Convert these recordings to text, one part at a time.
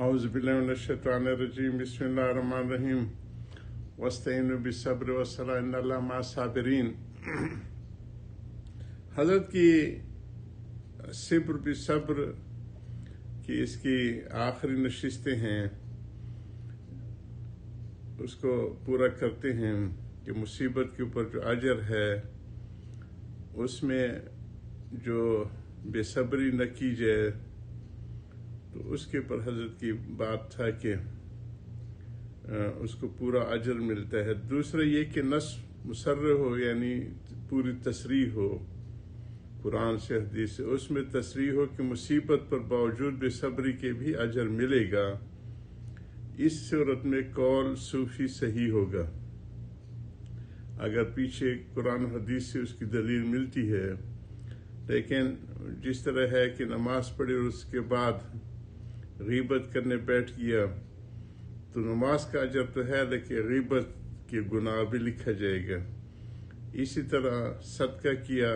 اعوذ باللہ من الشیطان الرجیم بسم اللہ الرحمن الرحیم واستعینوا بالصبر والصلاۃ ان اللہ مع الصابرین۔ حضرت کی صبر بالصبر کی اس کی آخری نشستیں ہیں، اس کو پورا کرتے ہیں کہ مصیبت کے اوپر جو اجر ہے اس میں جو بے صبری نہ کی جائے، تو اس کے اوپر حضرت کی بات تھا کہ اس کو پورا اجر ملتا ہے۔ دوسرا یہ کہ نص مسرح ہو، یعنی پوری تصریح ہو قرآن سے حدیث سے، اس میں تصریح ہو کہ مصیبت پر باوجود بے صبری کے بھی اجر ملے گا۔ اس صورت میں قول صوفی صحیح ہوگا، اگر پیچھے قرآن حدیث سے اس کی دلیل ملتی ہے۔ لیکن جس طرح ہے کہ نماز پڑھی اور اس کے بعد غیبت کرنے بیٹھ گیا، تو نماز کا اجر تو ہے لیکن غیبت کے گناہ بھی لکھا جائے گا۔ اسی طرح صدقہ کیا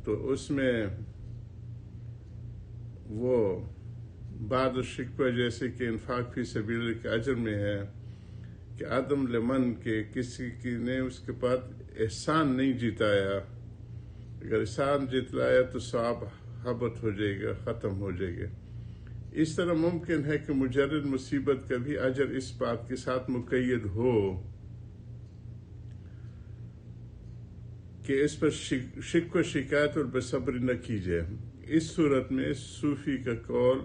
تو اس میں وہ بعد الشکوہ جیسے کہ انفاق فی سبیل اللہ کے اجر میں ہے کہ عدم لمن کے کسی کی نے اس کے بعد احسان نہیں جتایا، اگر احسان جتلایا تو ثواب حبت ہو جائے گا، ختم ہو جائے گا۔ اس طرح ممکن ہے کہ مجرد مصیبت کا بھی اجر اس بات کے ساتھ مقید ہو کہ اس پر شک و شکایت اور بے صبری نہ کی جائے۔ اس صورت میں صوفی کا قول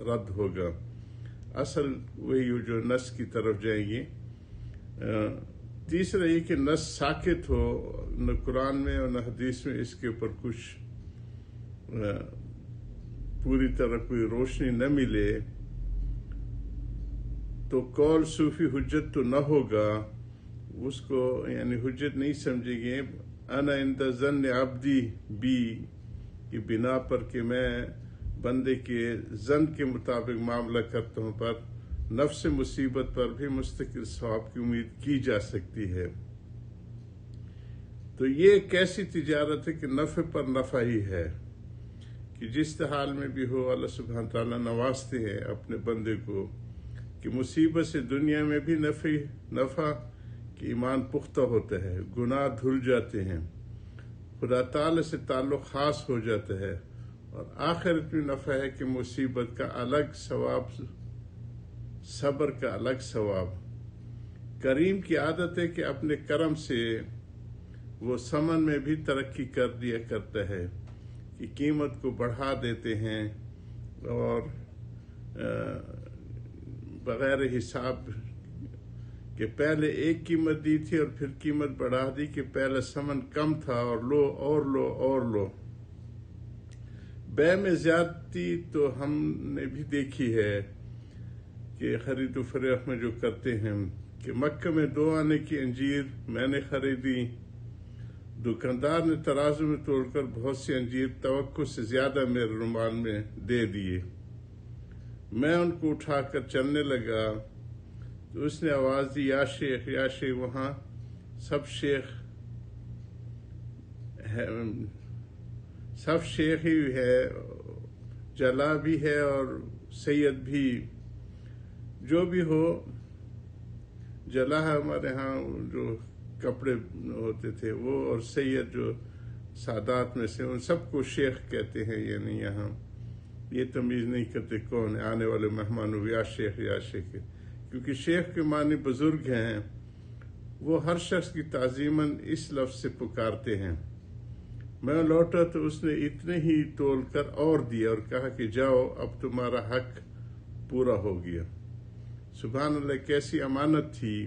رد ہوگا، اصل وہی جو نص کی طرف جائیں گے۔ تیسرا یہ کہ نص ساکت ہو، نہ قرآن میں اور نہ حدیث میں اس کے اوپر کچھ پوری طرح کوئی روشنی نہ ملے، تو قول صوفی حجت تو نہ ہوگا، اس کو یعنی حجت نہیں سمجھے گے۔ انا عند ظن عبدی بی کی بنا پر کہ میں بندے کے ظن کے مطابق معاملہ کرتا ہوں، پر نفس مصیبت پر بھی مستقل ثواب کی امید کی جا سکتی ہے۔ تو یہ ایک ایسی تجارت ہے کہ نفع پر نفع ہی ہے، کہ جس حال میں بھی ہو اللہ سبحانہ تعالیٰ نوازتے ہیں اپنے بندے کو کہ مصیبت سے دنیا میں بھی نفع کہ ایمان پختہ ہوتا ہے، گناہ دھل جاتے ہیں، خدا تعالیٰ سے تعلق خاص ہو جاتا ہے، اور آخرت میں نفع ہے کہ مصیبت کا الگ ثواب، صبر کا الگ ثواب۔ کریم کی عادت ہے کہ اپنے کرم سے وہ ثمن میں بھی ترقی کر دیا کرتا ہے، کہ قیمت کو بڑھا دیتے ہیں اور بغیر حساب کہ پہلے ایک قیمت دی تھی اور پھر قیمت بڑھا دی کہ پہلے ثمن کم تھا اور لو اور لو اور لو۔ بے میں زیادتی تو ہم نے بھی دیکھی ہے کہ خرید و فروخت میں جو کرتے ہیں کہ مکہ میں 2 آنے کی انجیر میں نے خریدی، دکاندار نے ترازو میں توڑ کر بہت سی انجیر توقع سے زیادہ میرے رومال میں دے دیے۔ میں ان کو اٹھا کر چلنے لگا تو اس نے آواز دی، یا شیخ یا شیخ۔ وہاں سب شیخ ہی ہے، جلا بھی ہے اور سید بھی، جو بھی ہو۔ جلا ہے ہمارے ہاں جو کپڑے ہوتے تھے وہ، اور سید جو سادات میں سے، ان سب کو شیخ کہتے ہیں، یعنی یہاں یہ تمیز نہیں کرتے کون ہے، آنے والے مہمانوں یا شیخ یا شیخ، کیونکہ شیخ کے معنی بزرگ ہیں، وہ ہر شخص کی تعظیماً اس لفظ سے پکارتے ہیں۔ میں لوٹا تو اس نے اتنے ہی تول کر اور دیا اور کہا کہ جاؤ اب تمہارا حق پورا ہو گیا۔ سبحان اللہ، کیسی امانت تھی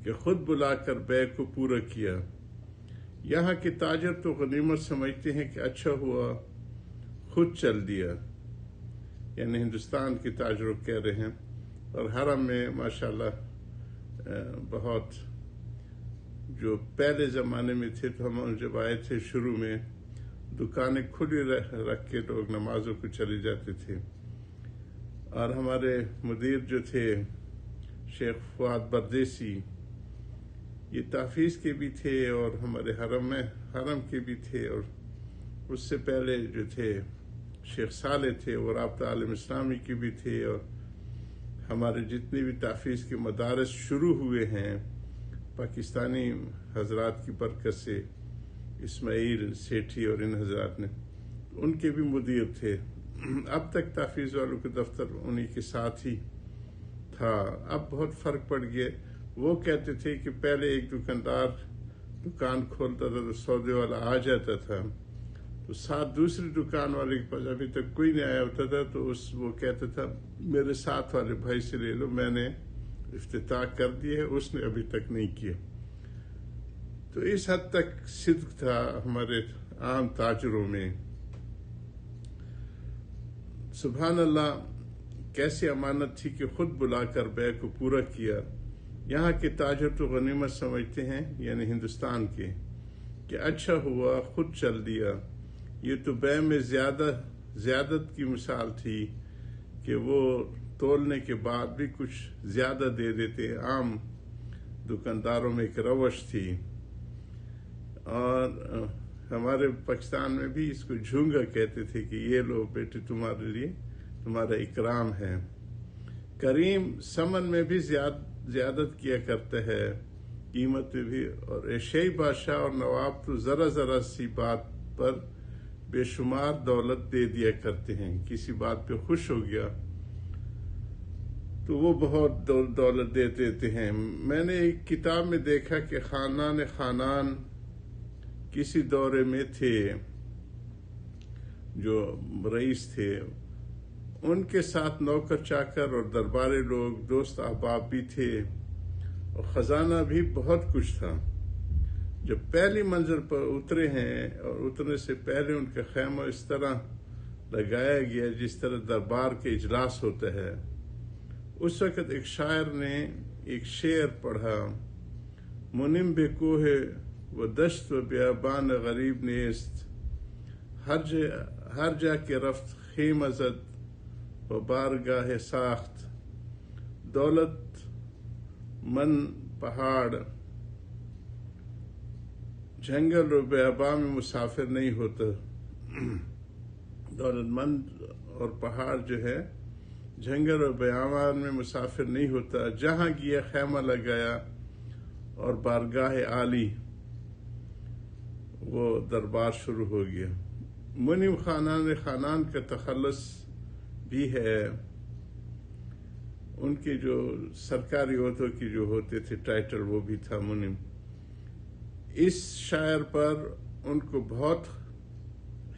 کہ خود بلا کر بے کو پورا کیا۔ یہاں کے تاجر تو غنیمت سمجھتے ہیں کہ اچھا ہوا خود چل دیا، یعنی ہندوستان کے تاجروں کہہ رہے ہیں، اور حرم میں ماشاءاللہ بہت جو پہلے زمانے میں تھے، تو ہم جب آئے تھے شروع میں دکانیں کھلی رکھ کے لوگ نمازوں کو چلے جاتے تھے، اور ہمارے مدیر جو تھے شیخ فؤاد بردیسی، یہ تحفیظ کے بھی تھے اور ہمارے حرم کے بھی تھے، اور اس سے پہلے جو تھے شیخ صالح تھے، وہ رابطہ عالم اسلامی کے بھی تھے، اور ہمارے جتنے بھی تحفیظ کے مدارس شروع ہوئے ہیں پاکستانی حضرات کی برکت سے، اسماعیل سیٹھی اور ان حضرات نے، ان کے بھی مدیر تھے۔ اب تک تحفیظ والوں کے دفتر انہی کے ساتھ ہی تھا۔ اب بہت فرق پڑ گیا۔ وہ کہتے تھے کہ پہلے ایک دکاندار دکان کھولتا تھا تو سودے والا آ جاتا تھا، تو ساتھ دوسری دکان والے کے پاس ابھی تک کوئی نہیں آیا ہوتا تھا، تو وہ کہتا تھا میرے ساتھ والے بھائی سے لے لو، میں نے افتتاح کر دی ہے، اس نے ابھی تک نہیں کیا۔ تو اس حد تک صدق تھا ہمارے عام تاجروں میں۔ سبحان اللہ، کیسی امانت تھی کہ خود بلا کر بیع کو پورا کیا۔ یہاں کے تاجر تو غنیمت سمجھتے ہیں، یعنی ہندوستان کے، کہ اچھا ہوا خود چل دیا۔ یہ تو بیع میں زیادت کی مثال تھی کہ وہ تولنے کے بعد بھی کچھ زیادہ دے دیتے، عام دکانداروں میں ایک روش تھی۔ اور ہمارے پاکستان میں بھی اس کو جھونگا کہتے تھے کہ یہ لو بیٹے تمہارے لیے تمہارا اکرام ہے۔ کریم ثمن میں بھی زیادت کیا کرتا ہے، قیمت میں بھی، اور ایشیائی بادشاہ اور نواب تو ذرا سی بات پر بے شمار دولت دے دیا کرتے ہیں۔ کسی بات پہ خوش ہو گیا تو وہ بہت دولت دے دیتے ہیں۔ میں نے ایک کتاب میں دیکھا کہ خانان کسی دورے میں تھے، جو رئیس تھے، ان کے ساتھ نوکر چاکر اور درباری لوگ، دوست احباب بھی تھے، اور خزانہ بھی بہت کچھ تھا۔ جب پہلی منزل پر اترے ہیں اور اترنے سے پہلے ان کا خیمہ اس طرح لگایا گیا جس طرح دربار کے اجلاس ہوتا ہے۔ اس وقت ایک شاعر نے ایک شعر پڑھا، منم بے کوہ و دشت و بیابان غریب نیست، ہر جا کے رفت خیمہ زد و بارگاہ ساخت، دولت من پہاڑ جنگل و بیابان میں مسافر نہیں ہوتا۔ دولت مند اور پہاڑ جو ہے جنگل اور بیابان میں مسافر نہیں ہوتا، جہاں گیا خیمہ لگایا اور بارگاہ عالی، وہ دربار شروع ہو گیا۔ منم خانان کا تخلص بھی ہے، ان کے جو سرکاری عہدوں کی جو ہوتے تھے ٹائٹل، وہ بھی تھا منم۔ اس شاعر پر ان کو بہت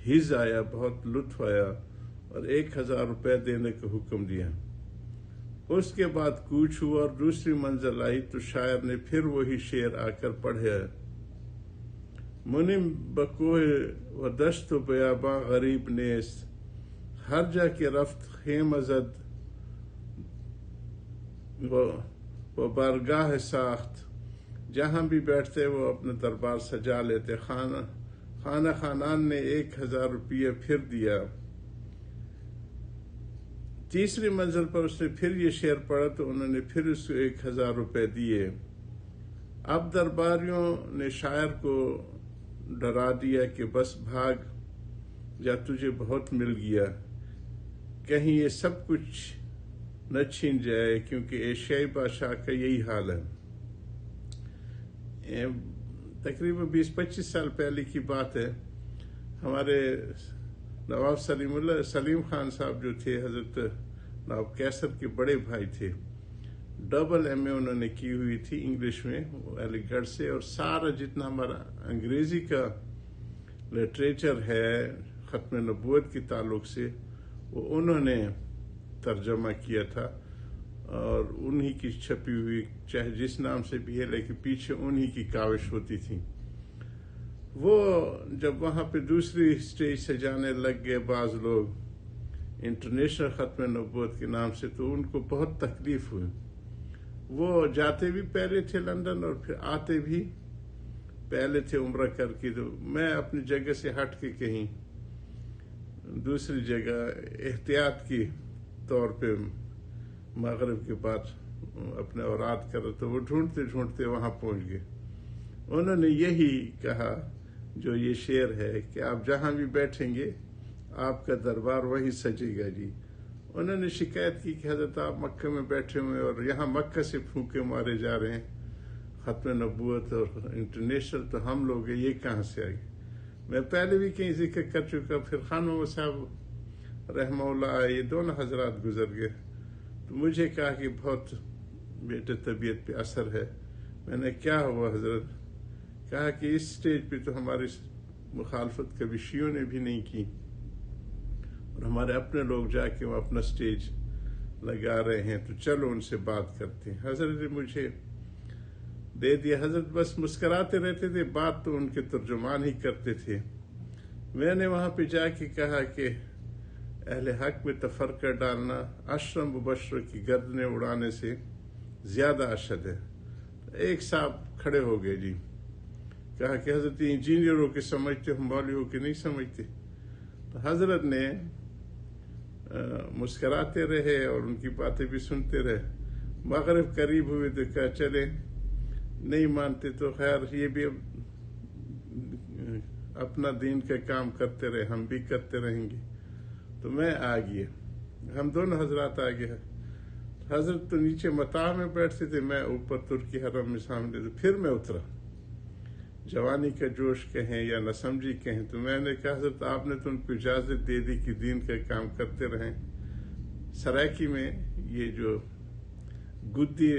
حز آیا، بہت لطف آیا، اور 1000 روپے دینے کا حکم دیا۔ اس کے بعد کوچ ہوا اور دوسری منزل آئی تو شاعر نے پھر وہی شعر آ کر پڑھا، منم بکوہ و دشت و بیاباں غریب نیست، ہر جا کے رفت خیمہ زد و بارگاہ ساخت، جہاں بھی بیٹھتے وہ اپنا دربار سجا لیتے۔ خانان نے 1000 روپیہ پھر دیا۔ تیسری منزل پر اس نے پھر یہ شعر پڑھا تو انہوں نے پھر اس کو 1000 روپے دیے۔ اب درباریوں نے شاعر کو ڈرا دیا کہ بس بھاگ جا، تجھے بہت مل گیا، کہیں یہ سب کچھ نہ چھین جائے، کیونکہ ایشیائی بادشاہ کا یہی حال ہے۔ تقریباً 20-25 سال پہلے کی بات ہے، ہمارے نواب سلیم خان صاحب جو تھے، حضرت نواب کیسر کے بڑے بھائی تھے، ڈبل ایم اے انہوں نے کی ہوئی تھی انگلش میں علی گڑھ سے، اور سارا جتنا ہمارا انگریزی کا لٹریچر ہے ختم نبوت کے تعلق سے، وہ انہوں نے ترجمہ کیا تھا، اور انہی کی چھپی ہوئی، چاہے جس نام سے بھی ہے لیکن پیچھے انہی کی کاوش ہوتی تھی۔ وہ جب وہاں پہ دوسری اسٹیج سے جانے لگ گئے بعض لوگ انٹرنیشنل ختم نبوت کے نام سے، تو ان کو بہت تکلیف ہوئی۔ وہ جاتے بھی پہلے تھے لندن اور پھر آتے بھی پہلے تھے عمرہ کر کے، تو میں اپنی جگہ سے ہٹ کے کہیں دوسری جگہ احتیاط کی طور پہ مغرب کے بعد اپنے اوراد کر، تو وہ ڈھونڈتے وہاں پہنچ گئے۔ انہوں نے یہی کہا جو یہ شعر ہے کہ آپ جہاں بھی بیٹھیں گے آپ کا دربار وہی سجے گا جی. انہوں نے شکایت کی کہ حضرت آپ مکہ میں بیٹھے ہوئے اور یہاں مکہ سے پھونکے مارے جا رہے ہیں, ختم نبوت اور انٹرنیشنل, تو ہم لوگ یہ کہاں سے آئے. میں پہلے بھی کہیں ذکر کر چکا. پھر خان محمد صاحب رحمہ اللہ یہ دونوں حضرات گزر گئے, تو مجھے کہا کہ بہت بیٹے طبیعت پہ اثر ہے. میں نے کیا ہوا حضرت؟ کہا کہ اس سٹیج پہ تو ہماری مخالفت کبھی شیعوں نے بھی نہیں کی, اور ہمارے اپنے لوگ جا کے وہ اپنا سٹیج لگا رہے ہیں, تو چلو ان سے بات کرتے ہیں. حضرت نے مجھے دے دیا. حضرت بس مسکراتے رہتے تھے, بات تو ان کے ترجمان ہی کرتے تھے. میں نے وہاں پہ جا کے کہا کہ اہل حق میں تفرقہ ڈالنا اشرم مبشر کی گردنیں اڑانے سے زیادہ اشد ہے. ایک صاحب کھڑے ہو گئے جی, کہا کہ حضرت انجینئروں کے سمجھتے ہم مولویوں کے نہیں سمجھتے. تو حضرت نے مسکراتے رہے اور ان کی باتیں بھی سنتے رہے. مغرب قریب ہوئے تو کہا چلے, نہیں مانتے تو خیر یہ بھی اپنا دین کا کام کرتے رہے, ہم بھی کرتے رہیں گے. تو میں آ گیا, ہم دونوں حضرات آ گئے. حضرت تو نیچے متاع میں بیٹھتے تھے, میں اوپر ترکی حرم میں سامنے. تو پھر میں اترا, جوانی کا جوش کہیں یا نہ سمجھی کہیں. تو میں نے کہا حضرت آپ نے تو ان کو اجازت دے دی کہ دین کا کام کرتے رہیں. سرائکی میں یہ جو گدی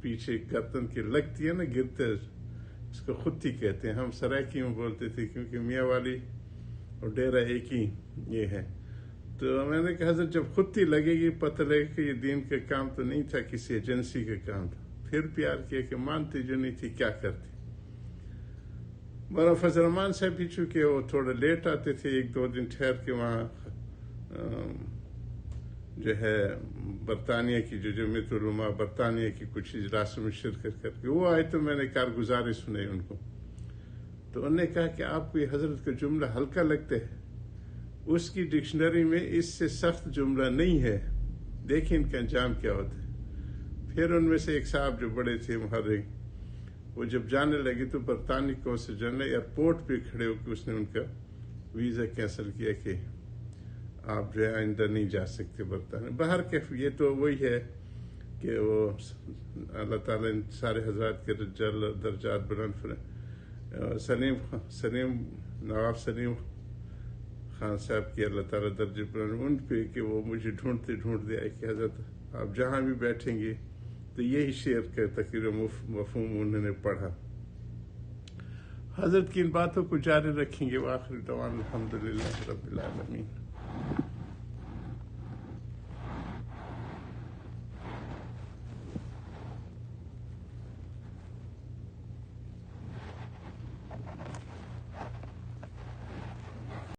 پیچھے گردن کی لگتی ہے نا, گرتے, اس کو خطی کہتے ہیں. ہم سرائکی میں بولتے تھے کیونکہ میاں والی اور ڈیرہ ایک ہی یہ ہے. تو میں نے کہا حضرت جب خطی لگے گی پتہ لگے کہ یہ دین کا کام تو نہیں تھا, کسی ایجنسی کا کام تھا. پھر پیار کیا کہ مانتے جو نہیں تھی کیا کرتے. مولانا فضل الرحمان صاحب بھی چونکہ وہ تھوڑا لیٹ آتے تھے, ایک دو دن ٹھہر کے وہاں جو ہے برطانیہ کی جو جمعیت علماء برطانیہ کی کچھ اجلاسوں میں شرکت کر کے وہ آئے, تو میں نے کارگزاری سنی ان کو. تو انہوں نے کہا کہ آپ کو یہ حضرت کا جملہ ہلکا لگتا ہے, اس کی ڈکشنری میں اس سے سخت جملہ نہیں ہے, دیکھیں ان کا انجام کیا ہوتا ہے. پھر ان میں سے ایک صاحب جو بڑے تھے محرک, وہ جب جانے لگے تو برطانوی قونصل جنرل ایئرپورٹ پہ کھڑے ہو کے اس نے ان کا ویزا کینسل کیا کہ آپ جو ہے آئندہ نہیں جا سکتے برطانیہ. باہر کے یہ تو وہی ہے کہ وہ اللہ تعالیٰ ان سارے حضرات کے درجات بلند فرمائے. سلیم نواب سلیم خان صاحب کی اللہ تعالیٰ درجے بلند ان پہ, کہ وہ مجھے ڈھونڈتے آئے کہ حضرت آپ جہاں بھی بیٹھیں گے تو یہی شعر کا تقریباً مفہوم انہوں نے پڑھا. حضرت کی ان باتوں کو جاری رکھیں گے. وآخر دعوانا الحمدللہ رب العالمین.